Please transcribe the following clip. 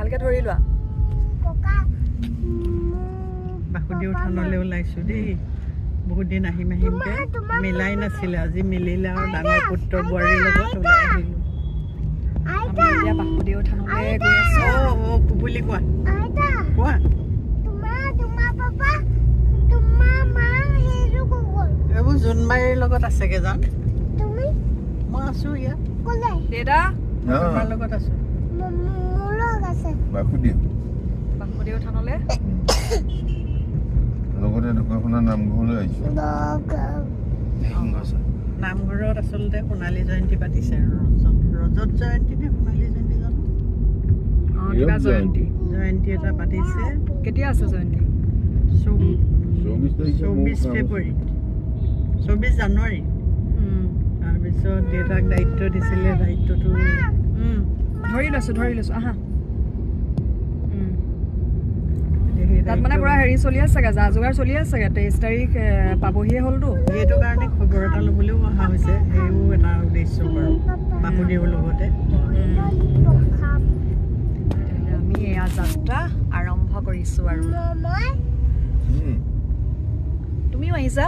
ভালকে ধৰি লোৱা বাসুদেউ থানলৈ ওলাইছোঁ দেই বহুত দিন আহিম আহিমকে মিলাই নাছিলে আজি মিলিলে আৰু ডাঙৰ পুত্ৰ বোৱাৰীৰ লগত ওলাই আহিলোঁ আমি এতিয়া বাসুদেউ থানলৈ গৈ আছোঁ বুলি কোৱা কোৱা এইবোৰ জোনবাৰীৰ লগত আছে কেইজন মই আছোঁ ইয়াত দেউতা তোমাৰ লগত আছোঁ বাসুদেউ থানলৈ লগতে ঢকুৱাখানা নামঘৰলৈ আহিছোঁ নামঘৰত আচলতে সোণালী জয়ন্তী পাতিছে ৰজত জয়ন্তী নে সোণালী জয়ন্তী জানো কিবা জয়ন্তী জয়ন্তী এটা পাতিছে কেতিয়া আছে জয়ন্তী 24 ফেব্ৰুৱাৰী 24 জানুৱাৰী তাৰপিছত দেউতাক দায়িত্ব দিছিলে দায়িত্বটো ধৰি লৈছোঁ আহা তাত মানে পুৰা হেৰি চলি আছে চাগে যা যোগাৰ চলি আছে চাগে 23 তাৰিখ পাবহিয়ে হ'লতো সেইটো কাৰণে খবৰ এটা ল'বলৈও অহা হৈছে সেইও এটা উদ্দেশ্য বাৰু বাসুদেউৰ লগতে আমি এয়া যাত্ৰা আৰম্ভ কৰিছোঁ আৰু তুমিও আহিছা